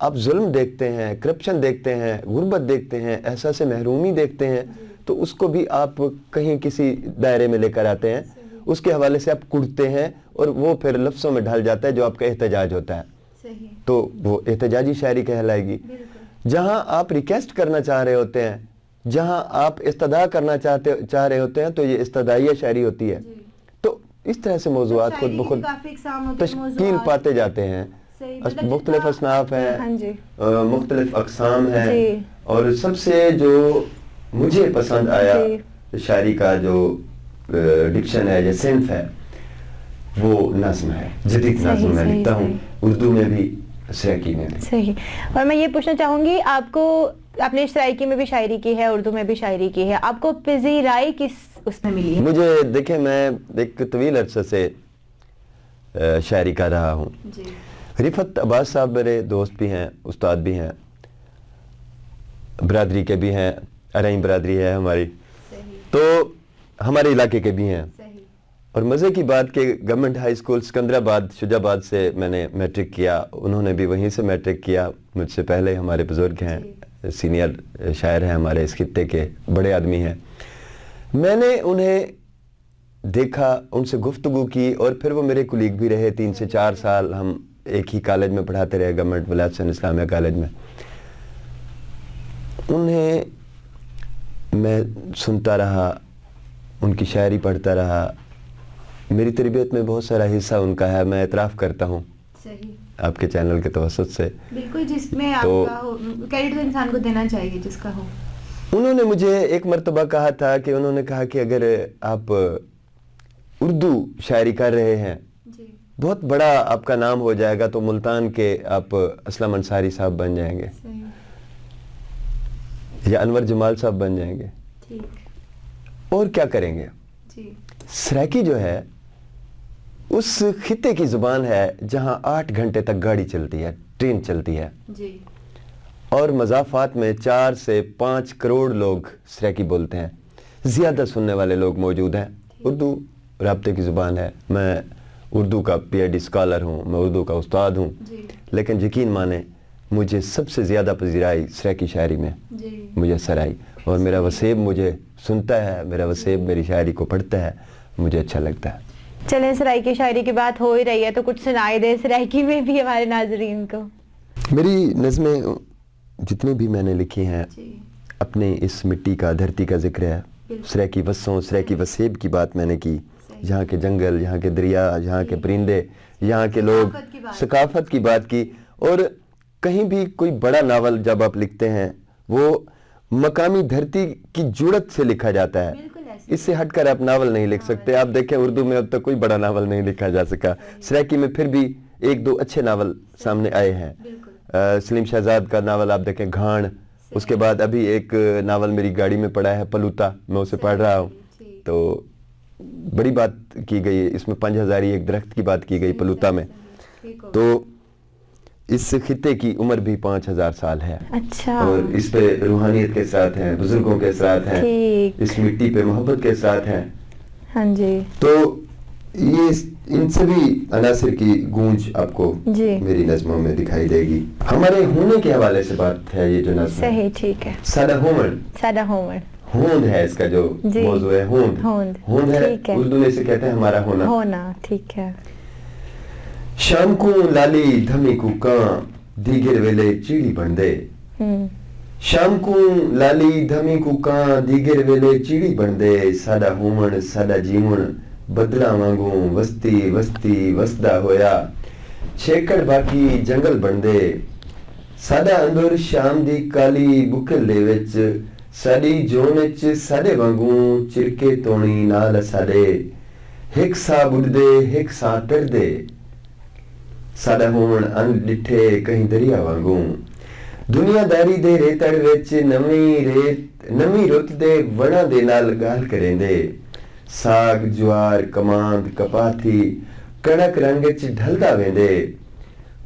آپ ظلم دیکھتے ہیں, کرپشن دیکھتے ہیں, غربت دیکھتے ہیں, احساس محرومی دیکھتے ہیں, تو اس کو بھی آپ کہیں کسی دائرے میں لے کر آتے ہیں, اس کے حوالے سے آپ کڑتے ہیں اور وہ پھر لفظوں میں ڈھل جاتا ہے جو آپ کا احتجاج ہوتا ہے, تو وہ احتجاجی شاعری کہلائے گی. جہاں آپ ریکویسٹ کرنا چاہ رہے ہوتے ہیں, جہاں آپ استدعا کرنا چاہ رہے ہوتے ہیں, تو یہ استدعائیہ شاعری ہوتی ہے. تو اس طرح سے موضوعات خود بخود تشکیل پاتے جاتے ہیں, مختلف اصناف ہیں, مختلف اقسام ہیں, اور سب سے جو مجھے پسند آیا شاعری کا جو ڈکشن ہے یا صنف ہے وہ نظم ہے, جدید نظم میں لکھتا ہوں, اردو میں بھی, سرائکی میں بھی. صحیح. اور میں یہ پوچھنا چاہوں گی, آپ نے سرائکی میں بھی شاعری کی ہے, اردو میں بھی شاعری کی ہے, آپ کو پذیرائی کس اس میں ملی ہے؟ مجھے دیکھیں, میں ایک طویل عرصے سے شاعری کر رہا ہوں. رفت عباس صاحب میرے دوست بھی ہیں, استاد بھی ہیں, برادری کے بھی ہیں, ارائیں برادری ہے ہماری, تو ہمارے علاقے کے بھی ہیں. اور مزے کی بات کہ گورنمنٹ ہائی اسکول سکندرآباد شجاع آباد سے میں نے میٹرک کیا, انہوں نے بھی وہیں سے میٹرک کیا, مجھ سے پہلے ہمارے بزرگ ہیں, سینئر شاعر ہیں ہمارے اس خطے کے, بڑے آدمی ہیں. میں نے انہیں دیکھا, ان سے گفتگو کی, اور پھر وہ میرے کولیگ بھی رہے. 3 سے 4 سال ہم ایک ہی کالج میں پڑھاتے رہے, گورنمنٹ ولایت حسین اسلامیہ کالج میں. انہیں میں سنتا رہا, ان کی شاعری پڑھتا رہا. میری تربیت میں بہت سارا حصہ ان کا ہے, میں اعتراف کرتا ہوں آپ کے چینل کے توسط سے. بالکل, جس میں آپ کا کریڈٹ تو انسان کو دینا چاہیے جس کا ہو. انہوں نے مجھے ایک مرتبہ کہا تھا کہ انہوں نے کہا کہ اگر آپ اردو شاعری کر رہے ہیں, بہت بڑا آپ کا نام ہو جائے گا, تو ملتان کے آپ اسلم انصاری صاحب بن جائیں گے, یا انور جمال صاحب بن جائیں گے, اور کیا کریں گے. سرائکی جو ہے اس خطے کی زبان ہے جہاں 8 گھنٹے تک گاڑی چلتی ہے, ٹرین چلتی ہے, اور مضافات میں 4 سے 5 کروڑ لوگ سرائکی بولتے ہیں, زیادہ سننے والے لوگ موجود ہیں. اردو رابطے کی زبان ہے. میں اردو کا PhD اسکالر ہوں, میں اردو کا استاد ہوں, لیکن یقین مانیں مجھے سب سے زیادہ پذیرائی سرائکی شاعری میں میسر آئی, اور میرا وسیب مجھے سنتا ہے, میرا وسیب میری شاعری کو پڑھتا ہے, مجھے اچھا لگتا ہے. چلیں, سرائکی شاعری کی بات ہو ہی رہی ہے تو کچھ سنائی دے سرائکی میں بھی ہمارے ناظرین کو. میری نظمیں جتنی بھی میں نے لکھی ہیں اپنے اس مٹی کا, دھرتی کا ذکر ہے. سرائکی وسوں, سرائکی وسیب کی بات میں نے کی, یہاں کے جنگل, یہاں کے دریا, یہاں کے پرندے, یہاں کے لوگ, ثقافت کی بات کی. اور کہیں بھی کوئی بڑا ناول جب آپ لکھتے ہیں وہ مقامی دھرتی کی جڑت سے لکھا جاتا ہے, اس سے ہٹ کر آپ ناول نہیں لکھ سکتے. آپ دیکھیں اردو میں اب تک کوئی بڑا ناول نہیں لکھا جا سکا. سرائکی میں پھر بھی 1-2 اچھے ناول سامنے آئے ہیں. سلیم شہزاد کا ناول آپ دیکھیں, گھاڑ, اس کے بعد ابھی ایک ناول میری گاڑی میں پڑا ہے, پلوتا, میں اسے پڑھ رہا ہوں. تو بڑی بات کی گئی اس میں, 5000 ایک درخت کی بات کی گئی پلوتا میں. تو اس خطے کی عمر بھی 5000 سال ہے. اچھا. اور اس پہ روحانیت کے ساتھ ہیں, بزرگوں کے ساتھ ہیں, اس مٹی پہ محبت کے ساتھ ہیں. ہاں جی. تو یہ ان سبھی عناصر کی گونج آپ کو میری نظموں میں دکھائی دے گی. ہمارے ہونے کے حوالے سے بات ہے یہ جو نظم ہے. صحیح, ٹھیک ہے. سادہ ہومن, سادہ ہومن, ہوند ہے اس کا جو موضوع ہے, ہوند. ہوند ہے اردو میں اسے کہتے ہیں ہمارا ہونا. ہونا, ٹھیک ہے. شام کو لالی دھمی کو کان دیگر ویلے چیڑی بن دے. شام کو لالی دھمی کو کان دیگر ویلے چیڑی بن دے. سادہ ہومن, سادہ جیون, بدلا وانگوں وستی وستی وسدا ہویا. چھیکڑ باقی جنگل بن دے. سادہ اندر شام دی کالی بکل دے وچ, ساڈی جون وچ سادے وانگوں چرکے تونی نال سادے. ہک سا بڑھدے ہک سا ٹردے. سادہ ہون ان ڈٹھے کہیں دریا وانگوں. دنیا داری دے ریتڑ وچ نمی رت دے وڑاں دے نال گال کریں دے. ساگ جوار کماند کپاتھی کڑک رنگ چ ڈھلدا ویندے.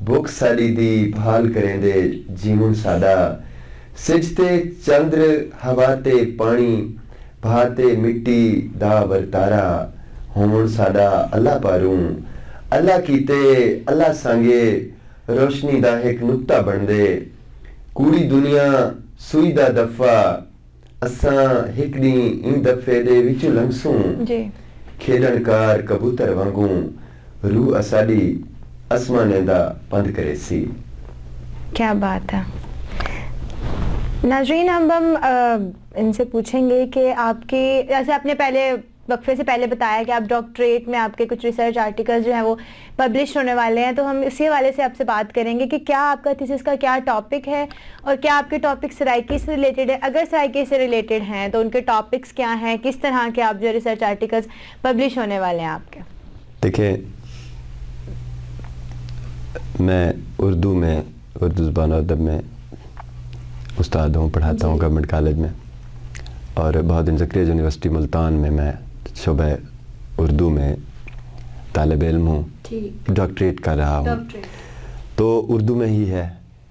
بک ساڈی دی بھال کریں دے جیون سادہ. سجتے چندر ہواتے پانی بھاتے مٹی دا ورتارا. ہون سادہ اللہ پاروں اللہ کیتے اللہ سانگے. روشنی دا ایک نقطہ بن دے کوڑی دنیا سوئی دا دفعہ اساں ایک دن ان دفعے دے وچ لنگسوں جی کھیڈن کار کبوتر وانگوں روح اساڈی آسمانے دا پند کرے سی. کیا بات ہے. ناظرین اب ہم ان سے پوچھیں گے کہ آپ کی جیسے آپ نے پہلے وقفے سے پہلے بتایا کہ آپ ڈاکٹریٹ میں آپ کے کچھ ریسرچ آرٹیکلز جو ہیں وہ پبلش ہونے والے ہیں, تو ہم اسی حوالے سے آپ سے بات کریں گے کہ کیا آپ کا تھیسس کا کیا ٹاپک ہے اور کیا آپ کے ٹاپک سرائکی سے ریلیٹڈ ہے. اگر سرائکی سے ریلیٹڈ ہیں تو ان کے ٹاپکس کیا ہیں, کس طرح کے آپ جو ریسرچ آرٹیکلز پبلش ہونے والے ہیں آپ کے. دیکھیں میں اردو زبان و ادب میں استاد ہوں, پڑھاتا ہوں گورنمنٹ کالج میں, اور بہادر زکریا یونیورسٹی ملتان میں میں شعبہ اردو میں طالب علم ہوں, ڈاکٹریٹ کر رہا ہوں, تو اردو میں ہی ہے.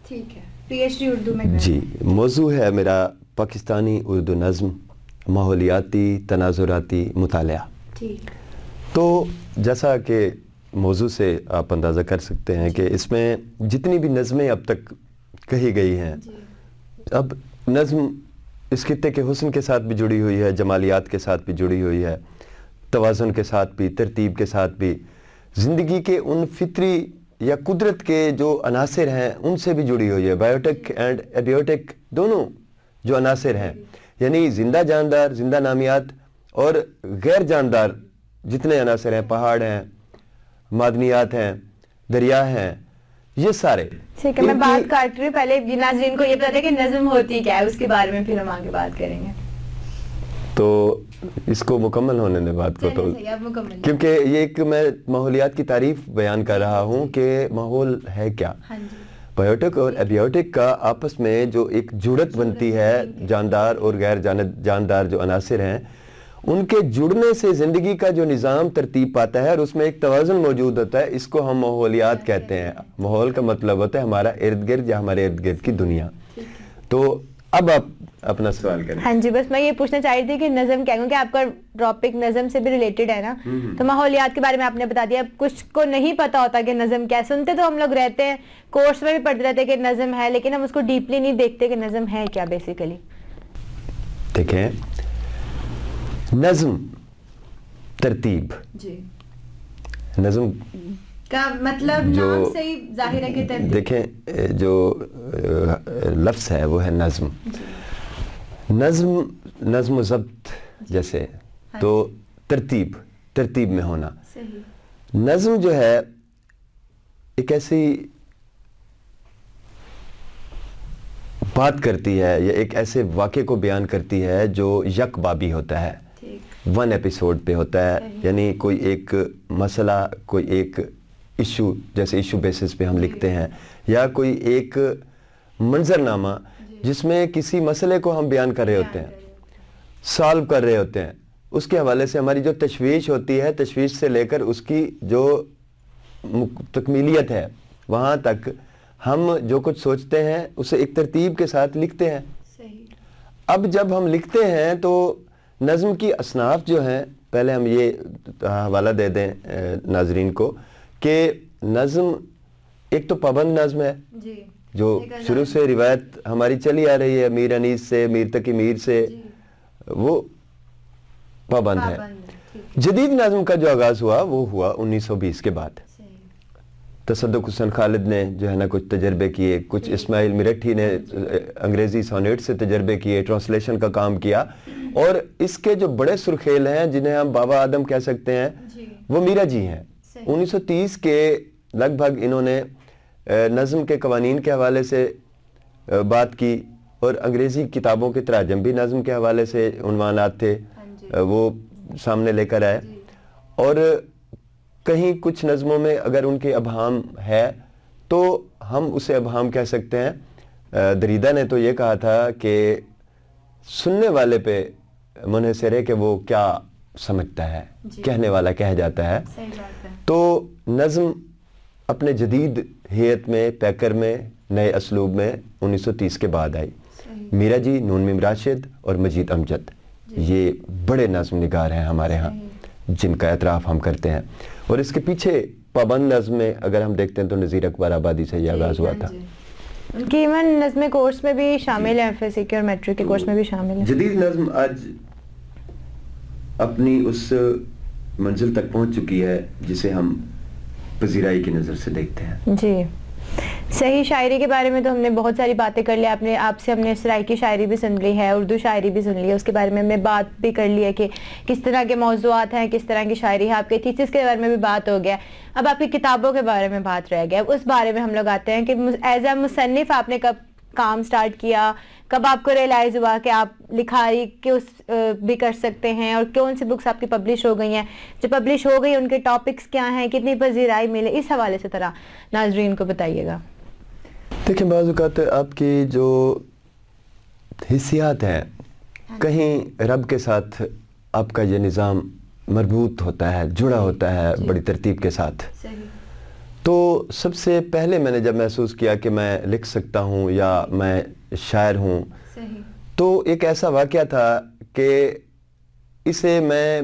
ٹھیک ہے, پی ایچ ڈی اردو میں. جی, موضوع ہے میرا پاکستانی اردو نظم, ماحولیاتی تناظراتی مطالعہ. تو جیسا کہ موضوع سے آپ اندازہ کر سکتے ہیں کہ اس میں جتنی بھی نظمیں اب تک کہی گئی ہیں, اب نظم اس خطے کے حسن کے ساتھ بھی جڑی ہوئی ہے, جمالیات کے ساتھ بھی جڑی ہوئی ہے, توازن کے ساتھ بھی, ترتیب کے ساتھ بھی, زندگی کے ان فطری یا قدرت کے جو عناصر ہیں ان سے بھی جڑی ہوئی ہے. بائیوٹک اینڈ ایبیوٹک دونوں جو عناصر ہیں, یعنی زندہ جاندار, زندہ نامیات اور غیر جاندار جتنے عناصر ہیں, پہاڑ ہیں, معدنیات ہیں, دریا ہیں, یہ سارے. ٹھیک ہے, میں بات کاٹ رہی ہوں, پہلے ناظرین کو یہ پتا ہے کہ نظم ہوتی کیا ہے, اس کے بارے میں پھر ہم آگے بات کریں گے. تو اس کو مکمل ہونے دے بات کو, تو کیونکہ یہ ایک میں ماحولیات کی تعریف بیان کر رہا ہوں کہ ماحول ہے کیا. بائیوٹک اور ایبیوٹک کا آپس میں جو ایک جڑت بنتی ہے, جاندار اور غیر جاندار جو عناصر ہیں ان کے جڑنے سے زندگی کا جو نظام ترتیب پاتا ہے اور اس میں ایک توازن موجود ہوتا ہے, اس کو ہم ماحولیات کہتے ہیں. ماحول کا مطلب ہوتا ہے ہمارا ارد گرد یا ہمارے ارد گرد کی دنیا. تو اب آپ اپنا سوال کریں. ہاں جی, بس میں یہ پوچھنا چاہ رہی تھی کہ نظم کیا, کیونکہ آپ کا ٹاپک نظم سے بھی ریلیٹڈ ہے نا, تو ماحولیات کے بارے میں آپ نے بتا دیا. کچھ کو نہیں پتا ہوتا کہ نظم کیا, سنتے تو ہم لوگ رہتے ہیں, کورس میں بھی پڑھتے رہتے کہ نظم ہے, لیکن ہم اس کو ڈیپلی نہیں دیکھتے کہ نظم ہے کیا بیسیکلی. دیکھیں, نظم ترتیب, نظم کا مطلب نام سے ہی ظاہر ہے کہ ترتیب. دیکھیں جو لفظ ہے وہ ہے نظم. نظم و ضبط جیسے, تو ترتیب میں ہونا. نظم جو ہے ایک ایسی بات کرتی ہے یا ایک ایسے واقعے کو بیان کرتی ہے جو یک بابی ہوتا ہے, ون ایپیسوڈ پہ ہوتا ہے. یعنی کوئی ایک مسئلہ, کوئی ایک ایشو, جیسے ایشو بیسس پہ ہم لکھتے ہیں, یا کوئی ایک منظرنامہ جس میں کسی مسئلے کو ہم بیان کر رہے ہوتے ہیں, سالو کر رہے ہوتے ہیں. اس کے حوالے سے ہماری جو تشویش ہوتی ہے, تشویش سے لے کر اس کی جو تکمیلیت ہے وہاں تک ہم جو کچھ سوچتے ہیں اسے ایک ترتیب کے ساتھ لکھتے ہیں. اب جب ہم لکھتے ہیں تو نظم کی اصناف جو ہیں, پہلے ہم یہ حوالہ دے دیں ناظرین کو کہ نظم ایک تو پابند نظم ہے جو شروع سے روایت ہماری چلی آ رہی ہے, میر انیس سے, میر تقی میر سے, وہ پابند ہے. جدید نظم کا جو آغاز ہوا وہ ہوا 1920 کے بعد. تصدق حسن خالد نے جو ہے نا کچھ تجربے کیے, کچھ اسماعیل میرٹھی نے انگریزی سونیٹ سے تجربے کیے, ٹرانسلیشن کا کام کیا, اور اس کے جو بڑے سرخیل ہیں جنہیں ہم بابا آدم کہہ سکتے ہیں وہ میرا جی ہیں. 1930 کے لگ بھگ انہوں نے نظم کے قوانین کے حوالے سے بات کی, اور انگریزی کتابوں کے تراجم بھی نظم کے حوالے سے عنوانات تھے وہ سامنے لے کر آئے. اور کہیں کچھ نظموں میں اگر ان کے ابہام ہے تو ہم اسے ابہام کہہ سکتے ہیں. دریدہ نے تو یہ کہا تھا کہ سننے والے پہ منحصر ہے کہ وہ کیا سمجھتا ہے, کہنے والا کہہ جاتا ہے. تو نظم اپنے جدید ہیئت میں, پیکر میں, نئے اسلوب میں 1930 کے بعد آئی. میرا جی, نون میم راشد اور مجید امجد یہ بڑے نظم نگار ہیں ہمارے ہاں جن کا اعتراف ہم کرتے ہیں. اور اس کے پیچھے پابند نظم میں اگر ہم دیکھتے ہیں تو نذیر اکبر آبادی سے یہ آغاز ہوا تھا. ان کی ایون نظم کورس میں بھی شامل ہے, FSC کے اور میٹرک کے کورس میں بھی شامل ہے. جدید نظم آج اپنی اس منزل تک پہنچ چکی ہے جسے ہم پذیرائی کی نظر سے دیکھتے ہیں. جی صحیح. شاعری کے بارے میں تو ہم نے بہت ساری باتیں کر لی, آپ سے ہم نے سرائکی شاعری بھی سن لی ہے, اردو شاعری بھی سن لی ہے, اس کے بارے میں ہم نے بات بھی کر لی ہے کہ کس طرح کے موضوعات ہیں, کس طرح کی شاعری ہے. آپ کے تھیسس کے بارے میں بھی بات ہو گیا. اب آپ کی کتابوں کے بارے میں بات رہ گیا. اس بارے میں ہم لوگ آتے ہیں کہ ایز اے مصنف آپ نے کب کام سٹارٹ کیا, کب آپ کو ریئلائز ہوا کہ آپ لکھاری کے اس بھی کر سکتے ہیں, اور کون سی بکس آپ کی پبلش ہو گئی ہیں, جو پبلش ہو گئی ان کے ٹاپکس کیا ہیں, کتنی پذیرائی ملے, اس حوالے سے طرح ناظرین کو بتائیے گا. دیکھیں بعض اوقات آپ کی جو حیثیت ہے کہیں رب کے ساتھ آپ کا یہ نظام مربوط ہوتا ہے, جڑا ہوتا ہے بڑی ترتیب کے ساتھ. تو سب سے پہلے میں نے جب محسوس کیا کہ میں لکھ سکتا ہوں یا میں شاعر ہوں, تو ایک ایسا واقعہ تھا کہ اسے میں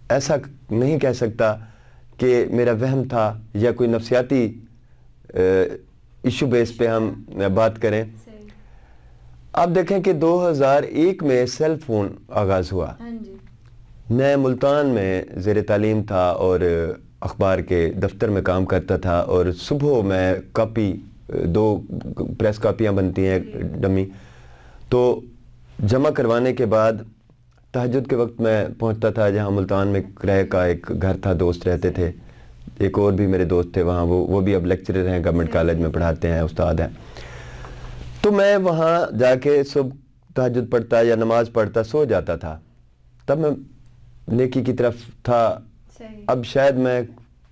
ایسا نہیں کہہ سکتا کہ میرا وہم تھا یا کوئی نفسیاتی ایشو بیس پہ ہم بات کریں. آپ دیکھیں کہ 2001 میں سیل فون آغاز ہوا. میں ملتان میں زیر تعلیم تھا اور اخبار کے دفتر میں کام کرتا تھا, اور صبح میں کاپی 2 پریس کاپیاں بنتی ہیں ڈمی, تو جمع کروانے کے بعد تہجد کے وقت میں پہنچتا تھا جہاں ملتان میں کرائے کا ایک گھر تھا, دوست رہتے تھے, ایک اور بھی میرے دوست تھے وہاں, وہ بھی اب لیکچرر ہیں, گورنمنٹ کالج میں پڑھاتے ہیں, استاد ہیں. تو میں وہاں جا کے صبح تہجد پڑھتا یا نماز پڑھتا, سو جاتا تھا. تب میں نیکی کی طرف تھا. اب شاید میں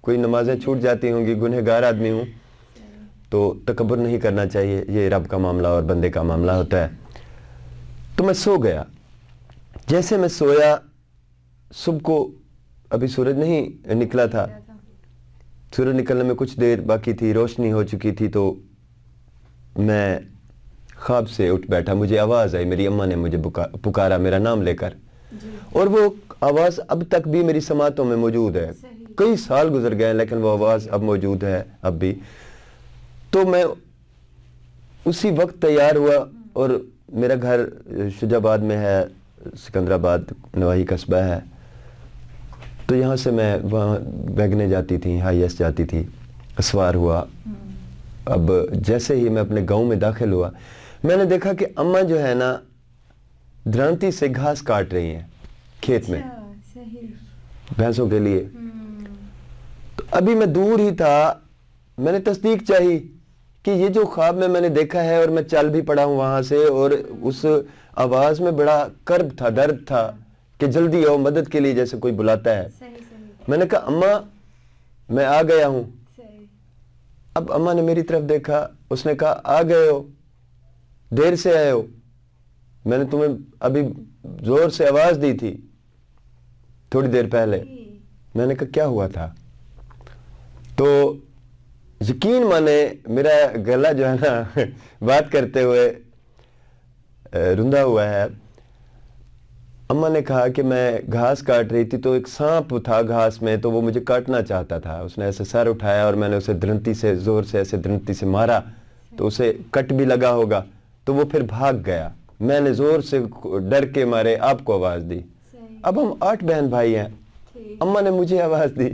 کوئی نمازیں چھوٹ جاتی ہوں گی, گنہگار آدمی ہوں, تو تکبر نہیں کرنا چاہیے, یہ رب کا معاملہ اور بندے کا معاملہ ہوتا ہے. تو میں سو گیا. جیسے میں سویا, صبح کو ابھی سورج نہیں نکلا تھا, سورج نکلنے میں کچھ دیر باقی تھی, روشنی ہو چکی تھی, تو میں خواب سے اٹھ بیٹھا. مجھے آواز آئی, میری اماں نے مجھے پکارا میرا نام لے کر, اور وہ آواز اب تک بھی میری سماعتوں میں موجود ہے. کئی سال گزر گئے لیکن وہ آواز اب موجود ہے اب بھی. تو میں اسی وقت تیار ہوا, اور میرا گھر شجاع آباد میں ہے, سکندرآباد نواحی قصبہ ہے, تو یہاں سے میں وہاں بیگنے جاتی تھی, ہائی ایس جاتی تھی, اسوار ہوا. اب جیسے ہی میں اپنے گاؤں میں داخل ہوا, میں نے دیکھا کہ اماں جو ہے نا درانتی سے گھاس کاٹ رہی ہیں کھیت میں بھینسوں کے لیے. تو ابھی میں دور ہی تھا, میں نے تصدیق چاہی کہ یہ جو خواب میں نے دیکھا ہے, اور میں چل بھی پڑا ہوں وہاں سے, اور اس آواز میں بڑا کرب تھا, درد تھا کہ جلدی آؤ مدد کے لیے, جیسے کوئی بلاتا ہے. میں نے کہا اماں میں آ گیا ہوں. اب اماں نے میری طرف دیکھا, اس نے کہا آ گئے ہو, دیر سے آئے ہو, میں نے تمہیں ابھی زور سے آواز دی تھی تھوڑی دیر پہلے. میں نے کہا کیا ہوا تھا؟ تو یقین مانے میرا گلا جو ہے نا بات کرتے ہوئے رندا ہوا ہے. اماں نے کہا کہ میں گھاس کاٹ رہی تھی, تو ایک سانپ تھا گھاس میں, تو وہ مجھے کاٹنا چاہتا تھا. اس نے ایسے سر اٹھایا اور میں نے اسے درنتی سے زور سے ایسے درنتی سے مارا, تو اسے کٹ بھی لگا ہوگا, تو وہ پھر بھاگ گیا. میں نے زور سے ڈر کے مارے آپ کو آواز دی. اب ہم 8 بہن بھائی ہیں, اماں نے مجھے آواز دی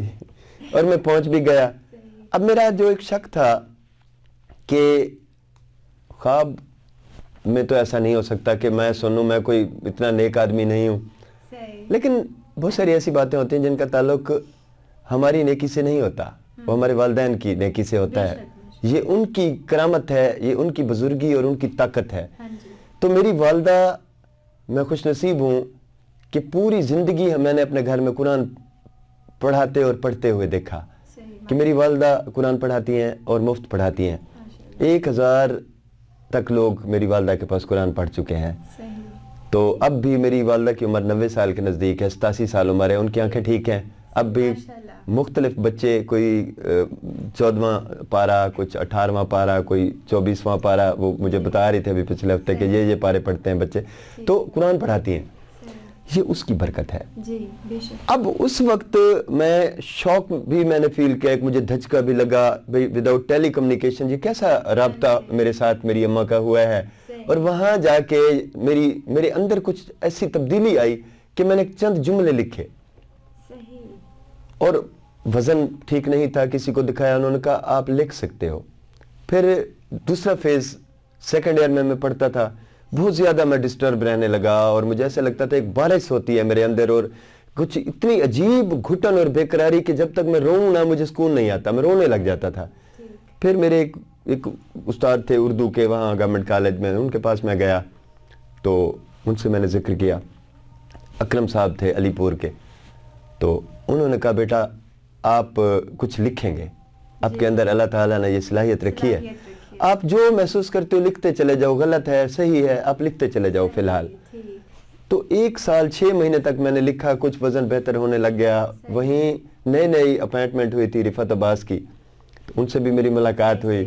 اور میں پہنچ بھی گیا. اب میرا جو ایک شک تھا کہ خواب میں تو ایسا نہیں ہو سکتا کہ میں سنوں, میں کوئی اتنا نیک آدمی نہیں ہوں, لیکن بہت ساری ایسی باتیں ہوتی ہیں جن کا تعلق ہماری نیکی سے نہیں ہوتا, وہ ہمارے والدین کی نیکی سے ہوتا ہے. یہ ان کی کرامت ہے, یہ ان کی بزرگی اور ان کی طاقت ہے. تو میری والدہ, میں خوش نصیب ہوں کہ پوری زندگی میں نے اپنے گھر میں قرآن پڑھاتے اور پڑھتے ہوئے دیکھا کہ میری والدہ قرآن پڑھاتی ہیں اور مفت پڑھاتی ہیں. 1000 تک لوگ میری والدہ کے پاس قرآن پڑھ چکے ہیں. تو اب بھی میری والدہ کی عمر 90 سال کے نزدیک ہے, 87 سال عمر ہے, ان کی آنکھیں ٹھیک ہیں. اب بھی مختلف بچے, کوئی 14واں پارہ, کچھ 18واں پارہ, کوئی 24واں پارہ, وہ مجھے بتا رہی تھے ابھی پچھلے ہفتے کہ یہ پارے پڑھتے ہیں بچے, تو قرآن پڑھاتی ہیں. یہ اس کی برکت ہے. جی بے شک. اب اس وقت میں شوق بھی میں نے فیل کیا, ایک مجھے دھچکا بھی لگا بھئی وداؤٹ ٹیلی کمیونیکیشن یہ کیسا رابطہ میرے ساتھ میری اماں کا ہوا ہے. اور وہاں جا کے میرے اندر کچھ ایسی تبدیلی آئی کہ میں نے چند جملے لکھے, اور وزن ٹھیک نہیں تھا, کسی کو دکھایا, انہوں نے کہا آپ لکھ سکتے ہو. پھر دوسرا فیز سیکنڈ ایئر میں پڑھتا تھا, بہت زیادہ میں ڈسٹرب رہنے لگا, اور مجھے ایسا لگتا تھا ایک بارش ہوتی ہے میرے اندر, اور کچھ اتنی عجیب گھٹن اور بے قراری کہ جب تک میں روؤں نہ مجھے سکون نہیں آتا, میں رونے لگ جاتا تھا. پھر میرے ایک استاد تھے اردو کے وہاں گورنمنٹ کالج میں, ان کے پاس میں گیا تو ان سے میں نے ذکر کیا. اکرم صاحب تھے علی پور کے, تو انہوں نے کہا بیٹا آپ کچھ لکھیں گے, آپ کے اندر اللہ تعالیٰ نے یہ صلاحیت رکھی ہے, آپ جو محسوس کرتے ہو لکھتے چلے جاؤ, غلط ہے صحیح ہے آپ لکھتے چلے جاؤ فی الحال. تو 1 سال 6 مہینے تک میں نے لکھا, کچھ وزن بہتر ہونے لگ گیا. وہیں نئی اپائنٹمنٹ ہوئی تھی رفعت عباس کی, ان سے بھی میری ملاقات ہوئی.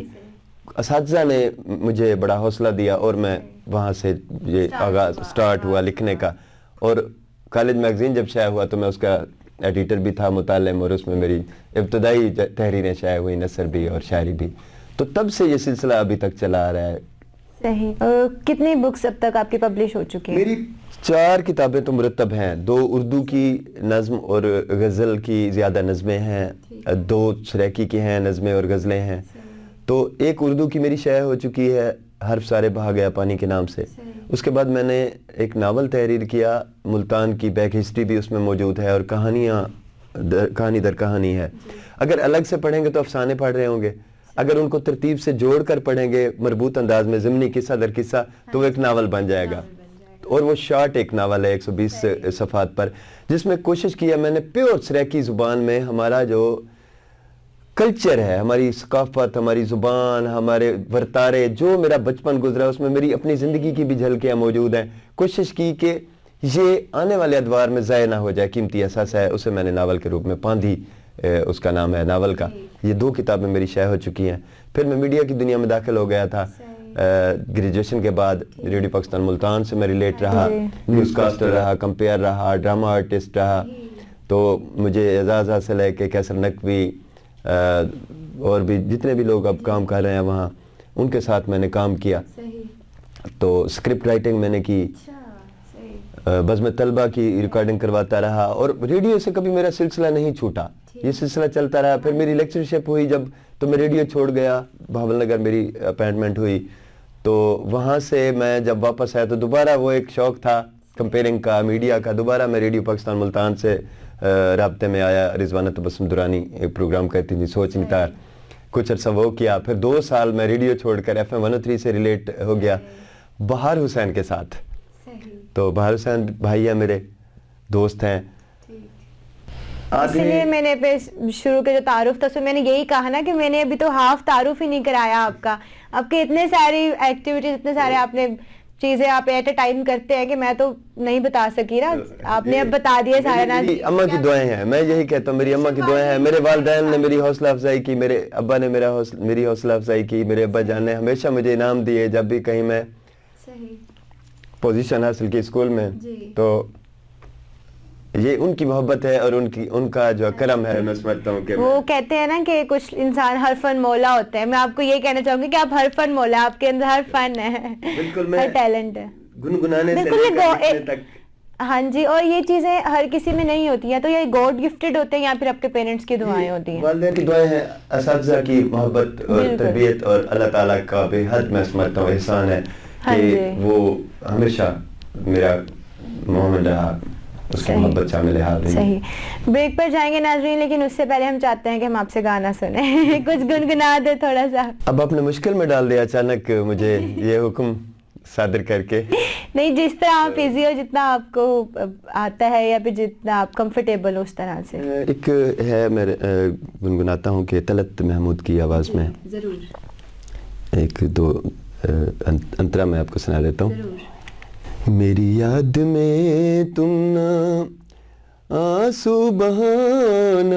اساتذہ نے مجھے بڑا حوصلہ دیا, اور میں وہاں سے یہ آغاز سٹارٹ ہوا لکھنے کا. اور کالج میگزین جب شائع ہوا تو میں اس کا ایڈیٹر بھی تھا متعلم, اور اس میں میری ابتدائی تحریریں شائع ہوئی, نثر بھی اور شاعری بھی. تو تب سے یہ سلسلہ ابھی تک چلا آ رہا ہے. صحیح. اور کتنی بکس اب تک آپ کی پبلش ہو چکی ہیں؟ میری 4 کتابیں تو مرتب ہیں, 2 اردو کی نظم اور غزل کی زیادہ نظمیں ہیں, 2 سریکی کی ہیں نظمیں اور غزلیں ہیں. تو ایک اردو کی میری شائع ہو چکی ہے حرف سارے بہا گیا پانی کے نام سے. اس کے بعد میں نے ایک ناول تحریر کیا, ملتان کی بیک ہسٹری بھی اس میں موجود ہے, اور کہانی در کہانی ہے. اگر الگ سے پڑھیں گے تو افسانے پڑھ رہے ہوں گے, اگر ان کو ترتیب سے جوڑ کر پڑھیں گے مربوط انداز میں ضمنی قصہ در قصہ, تو وہ ایک ناول بن جائے گا. اور وہ شارٹ ایک ناول ہے 120 صفحات پر, جس میں کوشش کیا میں نے پیور سریکی زبان میں ہمارا جو کلچر ہے, ہماری ثقافت, ہماری زبان, ہمارے ورتارے, جو میرا بچپن گزرا اس میں میری اپنی زندگی کی بھی جھلکیاں موجود ہیں. کوشش کی کہ یہ آنے والے ادوار میں ضائع نہ ہو جائے, قیمتی اثاثہ ہے, اسے میں نے ناول کے روپ میں پاندھی, اس کا نام ہے ناول کا. یہ 2 کتابیں میری شائع ہو چکی ہیں. پھر میں میڈیا کی دنیا میں داخل ہو گیا تھا. گریجویشن کے بعد ریڈیو پاکستان ملتان سے میں ریلیٹ رہا, نیوز کاسٹر رہا, کمپیئر رہا, ڈرامہ آرٹسٹ رہا. تو مجھے اعزاز حاصل ہے کہ کیسر نقوی اور بھی جتنے بھی لوگ اب کام کر رہے ہیں وہاں, ان کے ساتھ میں نے کام کیا. تو سکرپٹ رائٹنگ میں نے کی, بزم طلبہ کی ریکارڈنگ کرواتا رہا, اور ریڈیو سے کبھی میرا سلسلہ نہیں چھوٹا, یہ سلسلہ چلتا رہا. پھر میری لیکچرشپ ہوئی جب, تو میں ریڈیو چھوڑ گیا, بہاول نگر میری اپائنٹمنٹ ہوئی. تو وہاں سے میں جب واپس آیا تو دوبارہ وہ ایک شوق تھا کمپیئرنگ کا, میڈیا کا. دوبارہ میں ریڈیو پاکستان ملتان سے رابطے میں آیا. رضوانہ تبسم درانی ایک پروگرام کرتی تھی سوچ نتار, کچھ عرصہ وہ کیا. پھر 2 سال میں ریڈیو چھوڑ کر FM 103 سے ریلیٹ ہو گیا بہار حسین کے ساتھ. تو بہار حسین بھائی ہیں, میرے دوست ہیں. اس لیے میں نے شروع کے جو تعارف تھا, میں نے یہی کہا نا کہ میں نے ابھی تو ہاف تعارف ہی نہیں کرایا آپ کا. آپ کے اتنے ساری ایکٹیویٹیز, اتنے سارے آپ نے چیزیں آپ ایٹ اے ٹائم کرتے ہیں کہ میں تو نہیں بتا سکی نا, آپ نے اب بتا دیا سارا. میری اماں کی دعائیں ہیں, میں یہی کہتا ہوں, میری اماں کی دعائیں ہیں. میرے والدین نے میری حوصلہ افزائی کی, میرے ابا نے میری حوصلہ افزائی کی, میرے ابا جان نے ہمیشہ مجھے انعام دیے جب بھی کہیں میں پوزیشن حاصل کی اسکول میں. تو یہ ان کی محبت ہے اور ان کا جو کرم ہے. میں سمجھتا ہوں کہ وہ کہتے ہیں نا کہ کچھ انسان ہر فن مولا ہوتے ہیں. میں آپ کو یہ کہنا چاہوں گی کہ آپ ہر فن مولا, آپ کے اندر ہر فن ہے, بالکل, ہر ٹیلنٹ ہے, گنگنانے سے لے کر تک. ہاں جی. اور یہ چیزیں ہر کسی میں نہیں ہوتی ہیں, تو یہ گاڈ گفٹڈ ہوتے ہیں یا پھر آپ کے پیرنٹس کی دعائیں ہوتی ہیں؟ والدین کی دعائیں ہیں, اساتذہ کی محبت اور تربیت, اور اللہ تعالیٰ کا بے حد میں سمجھتا ہوں احسان ہے کہ وہ ہمیشہ میرا مومن رہا, اس کی محبت شامل ہے. صحیح. بریک پر جائیں گے ناظرین, لیکن اس سے پہلے ہم چاہتے ہیں کہ ہم آپ سے گانا سنیں, کچھ گنگنا دے تھوڑا سا. اب آپ نے مشکل میں ڈال دیا اچانک مجھے یہ حکم صادر کر کے. نہیں, جس طرح آپ ایزی ہو, جتنا آپ کو آتا ہے, یا پھر جتنا آپ کمفرٹیبل ہو اس طرح سے. ایک ہے, میں گنگناتا ہوں کہ طلعت محمود کی آواز میں ضرور 1-2 انترا میں آپ کو سنا دیتا ہوں. میری یاد میں تم نہ آنسو بہانا,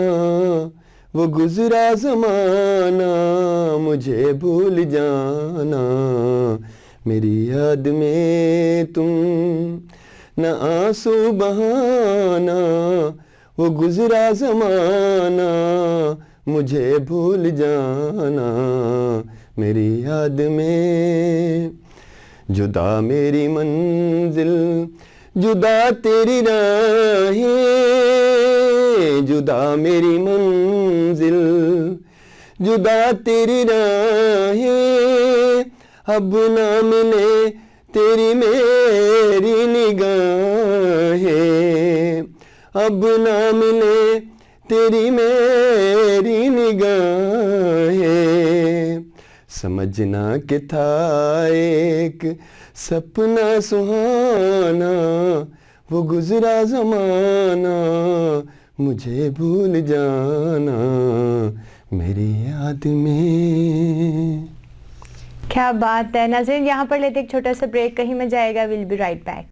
وہ گزرا زمانہ مجھے بھول جانا. میری یاد میں تم نہ آنسو بہانا، وہ گزرا زمانہ مجھے بھول جانا میری یاد میں، جدا میری منزل جدا تیری راہیں، جدا میری منزل جدا تیری راہیں، اب نہ ملے تیری میری نگاہیں، اب نہ ملے تیری میری نگاہیں، سمجھنا کہ تھا ایک سپنا سہانا، وہ گزرا زمانہ مجھے بھول جانا میری یاد میں۔ کیا بات ہے ناظرین، یہاں پر لیتے ایک چھوٹا سا بریک، کہیں میں جائے گا، ویل بی رائٹ بیک۔